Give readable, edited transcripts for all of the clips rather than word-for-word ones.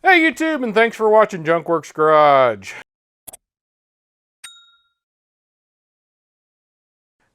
Hey YouTube, and thanks for watching Junkworks Garage.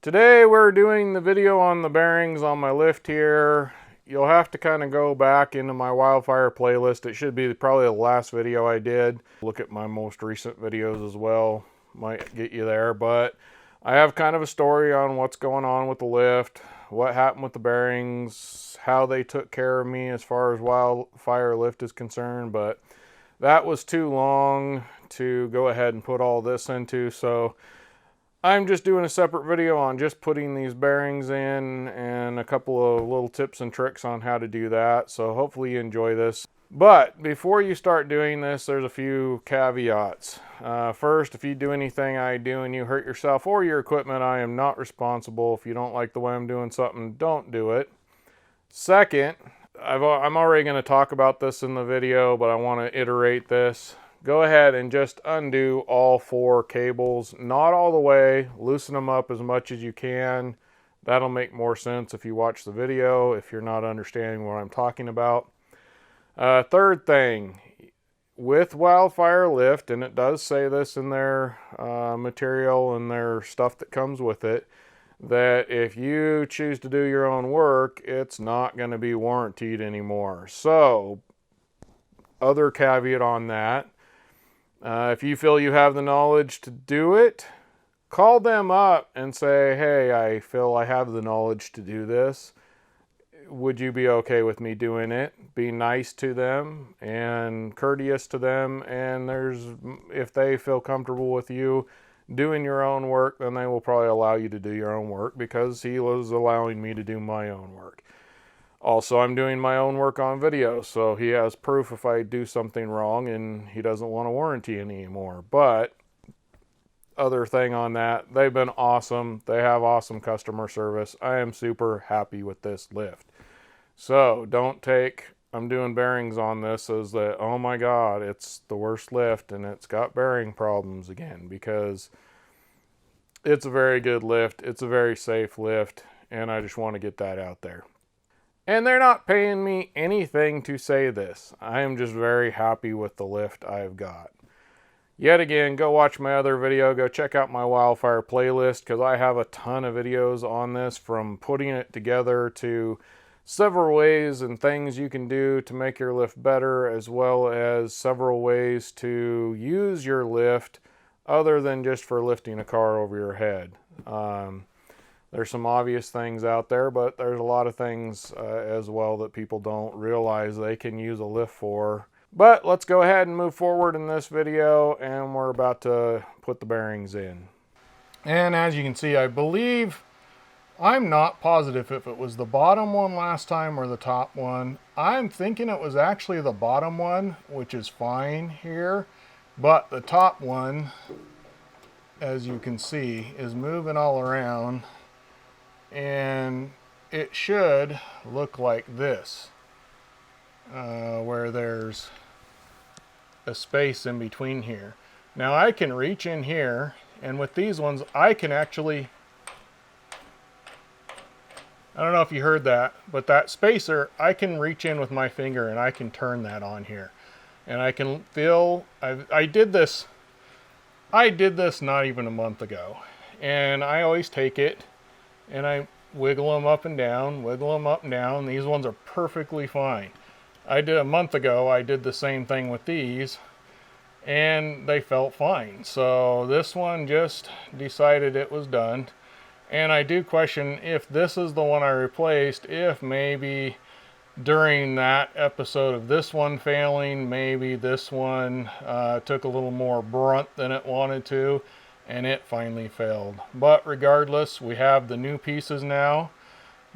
Today we're doing the video on the bearings on my lift here. You'll have to kind of go back into my Wildfire playlist. It should be probably the last video I did. Look at my most recent videos as well. Might get you there, but I have kind of a story on what's going on with the lift, what happened with the bearings, how they took care of me as far as Wildfire lift is concerned, but that was too long to go ahead and put all this into, so I'm just doing a separate video on just putting these bearings in and a couple of little tips and tricks on how to do that, so hopefully you enjoy this. But before you start doing this, there's a few caveats. First, if you do anything I do and you hurt yourself or your equipment, I am not responsible. If you don't like the way I'm doing something, don't do it. Second, I'm already going to talk about this in the video, but I want to iterate this. Go ahead and just undo all 4 cables, not all the way, loosen them up as much as you can. That'll make more sense if you watch the video, if you're not understanding what I'm talking about. Third thing, with Wildfire lift, and it does say this in their material and their stuff that comes with it, that if you choose to do your own work, it's not going to be warranted anymore. So, other caveat on that, if you feel you have the knowledge to do it, call them up and say, hey, I feel I have the knowledge to do this. Would you be okay with me doing it? Be nice to them and courteous to them, and if they feel comfortable with you doing your own work, then they will probably allow you to do your own work, because he was allowing me to do my own work. Also, I'm doing my own work on video, so he has proof if I do something wrong, and he doesn't want a warranty anymore. But other thing on that, they've been awesome. They have awesome customer service. I am super happy with this lift. So don't take I'm doing bearings on this as that, oh my god, it's the worst lift and it's got bearing problems again, because it's a very good lift, it's a very safe lift, and I just want to get that out there. And they're not paying me anything to say this. I am just very happy with the lift I've got. Yet again, go watch my other video, go check out my Wildfire playlist, because I have a ton of videos on this, from putting it together to several ways and things you can do to make your lift better, as well as several ways to use your lift other than just for lifting a car over your head. There's some obvious things out there, but there's a lot of things as well that people don't realize they can use a lift for. But let's go ahead and move forward in this video, and we're about to put the bearings in. And as you can see, I'm not positive if it was the bottom one last time or the top one. I'm thinking it was actually the bottom one, which is fine here. But the top one, as you can see, is moving all around. And it should look like this, where there's a space in between here. Now I can reach in here, and with these ones, I can actually... I don't know if you heard that, but that spacer, I can reach in with my finger and I can turn that on here. And I can feel, I did this not even a month ago. And I always take it and I wiggle them up and down, wiggle them up and down. These ones are perfectly fine. A month ago, I did the same thing with these and they felt fine. So this one just decided it was done. And I do question if this is the one I replaced, if maybe during that episode of this one failing, maybe this one took a little more brunt than it wanted to, and it finally failed. But regardless, we have the new pieces now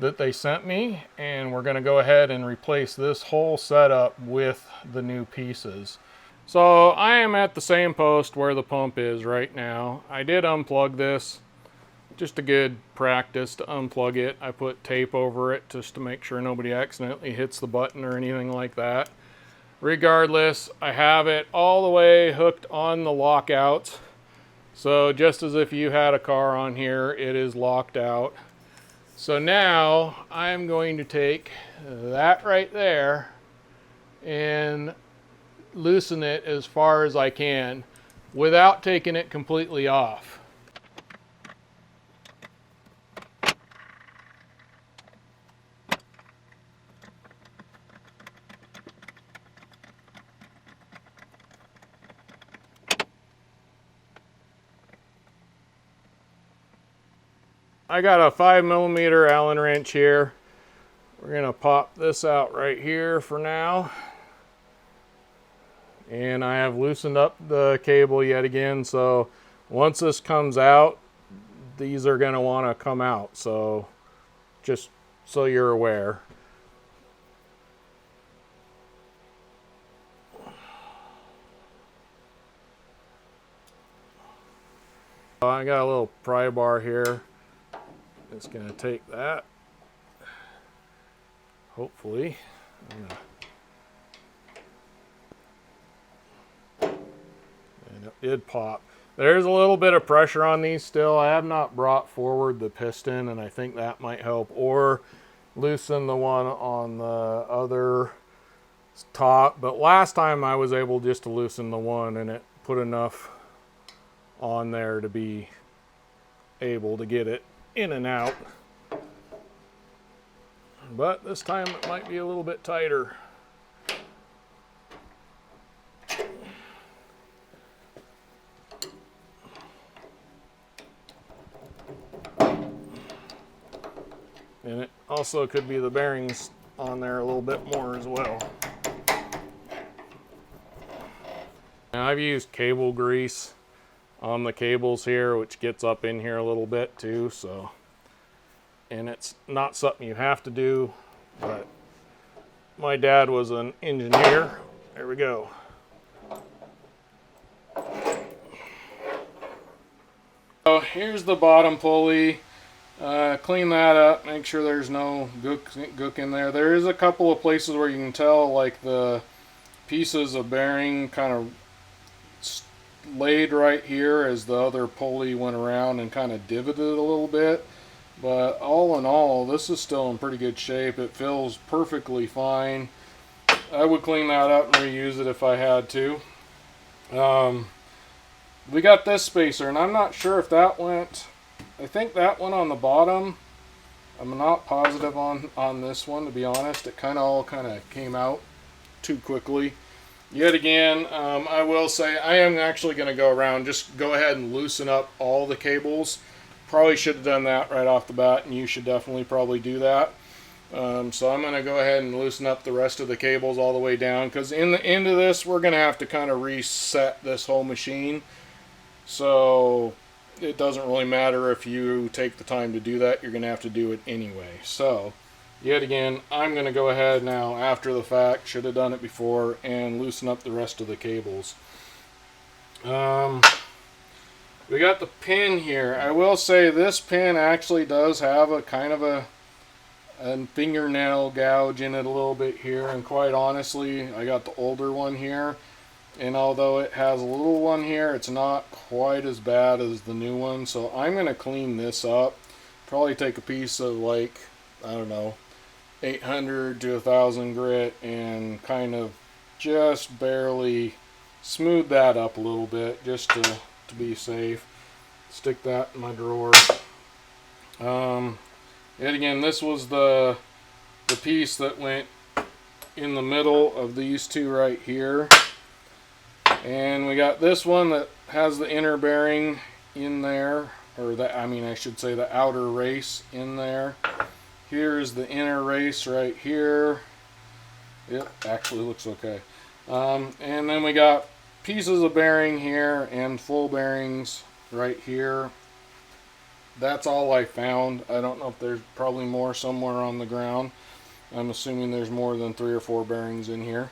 that they sent me, and we're going to go ahead and replace this whole setup with the new pieces. So I am at the same post where the pump is right now. I did unplug this. Just a good practice to unplug it. I put tape over it just to make sure nobody accidentally hits the button or anything like that. Regardless, I have it all the way hooked on the lockouts. So just as if you had a car on here, it is locked out. So now I'm going to take that right there and loosen it as far as I can without taking it completely off. I got a 5mm Allen wrench here. We're going to pop this out right here for now. And I have loosened up the cable yet again, so once this comes out, these are going to want to come out, so just so you're aware. I got a little pry bar here. It's going to take that. Hopefully. And it did pop. There's a little bit of pressure on these still. I have not brought forward the piston, and I think that might help, or loosen the one on the other top. But last time I was able just to loosen the one, and it put enough on there to be able to get it in and out. But this time it might be a little bit tighter. And it also could be the bearings on there a little bit more as well. Now I've used cable grease on the cables here, which gets up in here a little bit too, so, and it's not something you have to do, but my dad was an engineer. There we go. So here's the bottom pulley. Clean that up, make sure there's no gook in there. There is a couple of places where you can tell, like the pieces of bearing kind of laid right here as the other pulley went around and kind of divoted a little bit. But all in all, this is still in pretty good shape. It feels perfectly fine. I would clean that up and reuse it if I had to. We got this spacer, and I'm not sure if that went, I think that went on the bottom. I'm not positive on this one, to be honest. It all came out too quickly. Yet again, I will say I am actually going to go around, just go ahead and loosen up all the cables. Probably should have done that right off the bat, and you should definitely probably do that. So I'm going to go ahead and loosen up the rest of the cables all the way down, because in the end of this, we're going to have to kind of reset this whole machine. So it doesn't really matter if you take the time to do that, you're going to have to do it anyway. So yet again, I'm going to go ahead now after the fact, should have done it before, and loosen up the rest of the cables. We got the pin here. I will say this pin actually does have a kind of a fingernail gouge in it a little bit here, and quite honestly, I got the older one here, and although it has a little one here, it's not quite as bad as the new one. So I'm going to clean this up. Probably take a piece of, like, I don't know, 800 to 1000 grit and kind of just barely smooth that up a little bit, just to be safe. Stick that in my drawer. Yet again, this was the piece that went in the middle of these two right here. And we got this one that has the inner bearing in there, or that, I mean, I should say the outer race in there. Here's the inner race right here. It actually looks okay. And then we got pieces of bearing here and full bearings right here. That's all I found. I don't know if there's probably more somewhere on the ground. I'm assuming there's more than 3 or 4 bearings in here.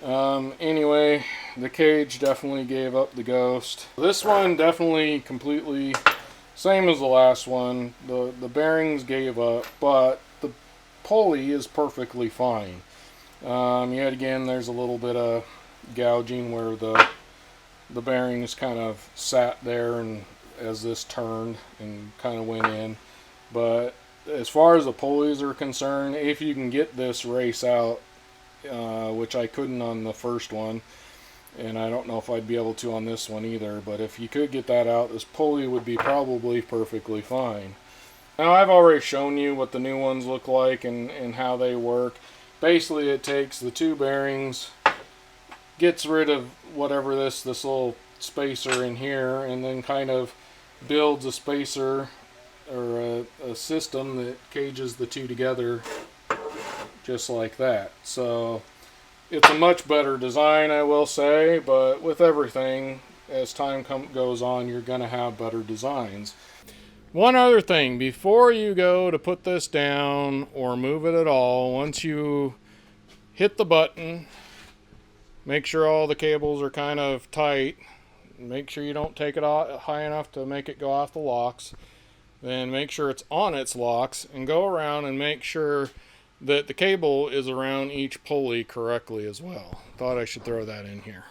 Anyway, the cage definitely gave up the ghost. This one definitely completely same as the last one. The bearings gave up, but the pulley is perfectly fine. Yet again, there's a little bit of gouging where the bearings kind of sat there, and as this turned and kind of went in. But as far as the pulleys are concerned, if you can get this race out, which I couldn't on the first one, and I don't know if I'd be able to on this one either. But if you could get that out, this pulley would be probably perfectly fine. Now, I've already shown you what the new ones look like and how they work. Basically, it takes the two bearings, gets rid of whatever this little spacer in here, and then kind of builds a spacer or a system that cages the two together just like that. So it's a much better design, I will say, but with everything, as time goes on, you're going to have better designs. One other thing, before you go to put this down or move it at all, once you hit the button, make sure all the cables are kind of tight. Make sure you don't take it high enough to make it go off the locks. Then make sure it's on its locks, and go around and make sure that the cable is around each pulley correctly as well. Thought I should throw that in here.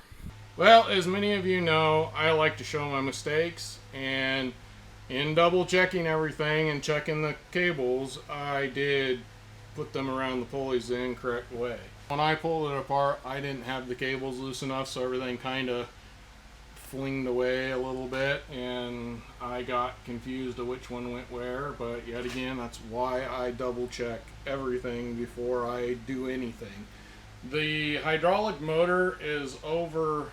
Well, as many of you know, I like to show my mistakes, and in double checking everything and checking the cables, I did put them around the pulleys the incorrect way. When I pulled it apart, I didn't have the cables loose enough, so everything kind of flinged away a little bit, and I got confused of which one went where. But yet again, that's why I double check everything before I do anything. The hydraulic motor is over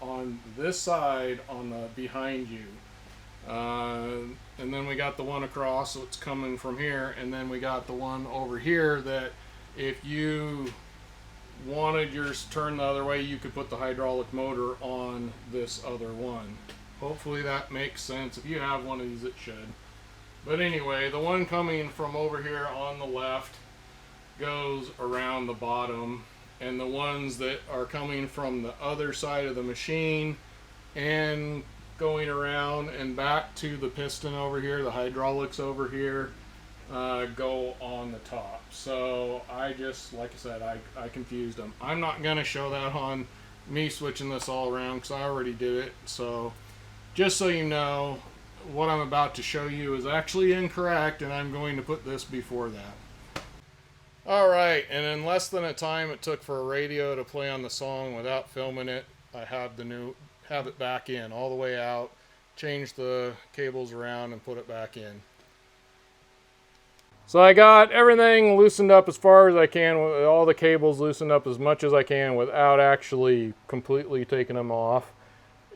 on this side on the behind you, and then we got the one across, so it's coming from here, and then we got the one over here that if you wanted yours turned the other way, you could put the hydraulic motor on this other one. Hopefully that makes sense. If you have one of these, it should. But anyway, the one coming from over here on the left goes around the bottom, and the ones that are coming from the other side of the machine and going around and back to the piston over here, the hydraulics over here, go on the top. So I just, like I said, I confused them. I'm not going to show that on me switching this all around because I already did it. So just so you know, what I'm about to show you is actually incorrect, and I'm going to put this before that. Alright, and in less than a time it took for a radio to play on the song without filming it, I have it back in, all the way out, change the cables around and put it back in. So I got everything loosened up as far as I can, with all the cables loosened up as much as I can without actually completely taking them off.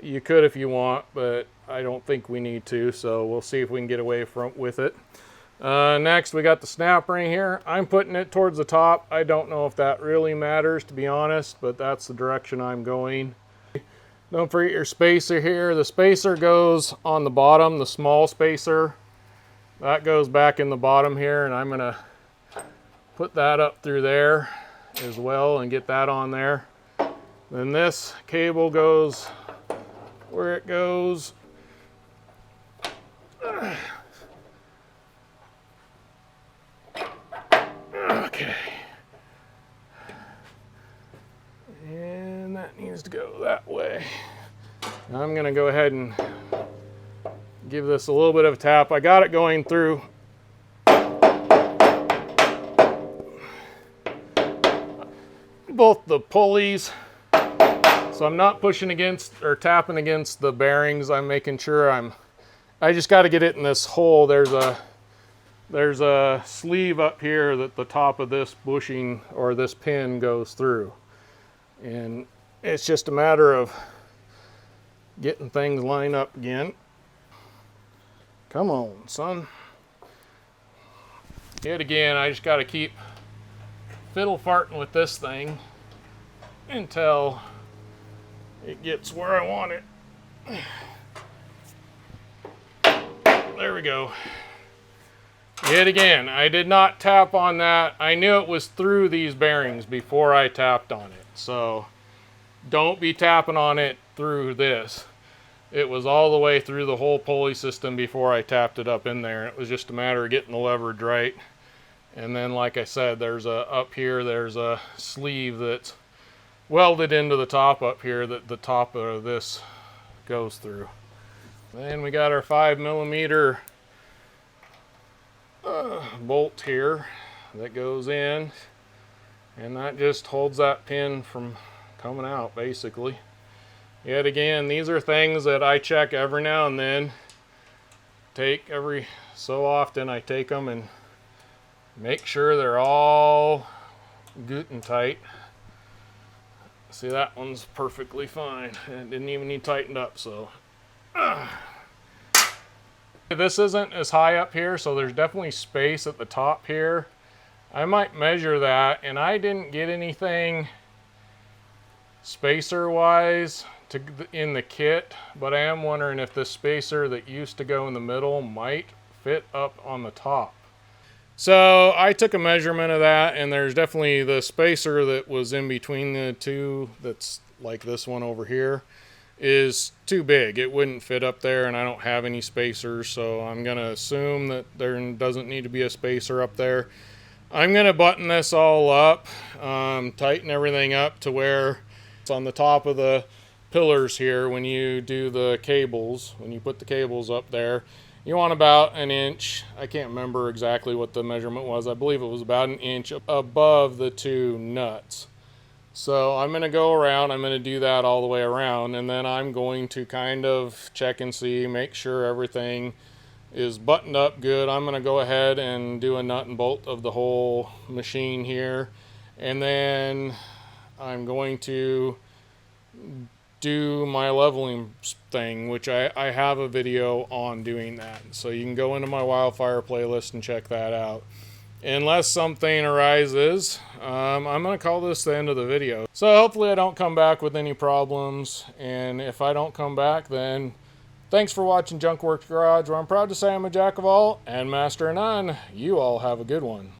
You could if you want, but I don't think we need to, so we'll see if we can get away with it. Next we got the snap ring here. I'm putting it towards the top. I don't know if that really matters, to be honest, but that's the direction I'm going. Don't forget your spacer here. The spacer goes on the bottom, the small spacer. That goes back in the bottom here, and I'm going to put that up through there as well and get that on there. Then this cable goes where it goes. Okay. And that needs to go that way. Now I'm going to go ahead and give this a little bit of a tap. I got it going through both the pulleys, so I'm not pushing against or tapping against the bearings. I'm making sure I just got to get it in this hole. There's a sleeve up here that the top of this bushing or this pin goes through, and it's just a matter of getting things lined up again. Come on, son. Yet again, I just got to keep fiddle farting with this thing until it gets where I want it. There we go. Yet again, I did not tap on that. I knew it was through these bearings before I tapped on it. So don't be tapping on it through this. It was all the way through the whole pulley system before I tapped it up in there. It was just a matter of getting the leverage right. And then, like I said, up here, there's a sleeve that's welded into the top up here that the top of this goes through. Then we got our 5mm bolt here that goes in. And that just holds that pin from coming out, basically. Yet again, these are things that I check every now and then. Every so often I take them and make sure they're all good and tight. See, that one's perfectly fine. It didn't even need tightened up, so. This isn't as high up here, so there's definitely space at the top here. I might measure that, and I didn't get anything spacer-wise in the kit, but I am wondering if the spacer that used to go in the middle might fit up on the top. So I took a measurement of that, and there's definitely the spacer that was in between the two, that's like this one over here, is too big. It wouldn't fit up there, and I don't have any spacers, so I'm going to assume that there doesn't need to be a spacer up there. I'm going to button this all up, tighten everything up to where it's on the top of the pillars here. When you do the cables, when you put the cables up there, you want about an inch. I can't remember exactly what the measurement was. I believe it was about an inch above the two nuts. So I'm going to go around, I'm going to do that all the way around, and then I'm going to kind of check and see, make sure everything is buttoned up good. I'm going to go ahead and do a nut and bolt of the whole machine here, and then I'm going to do my leveling thing, which I have a video on doing that, so you can go into my Wildfire playlist and check that out. Unless something arises, I'm going to call this the end of the video. So hopefully I don't come back with any problems, and if I don't come back, then thanks for watching Junk Works Garage, where I'm proud to say I'm a jack of all and master of none. You all have a good one.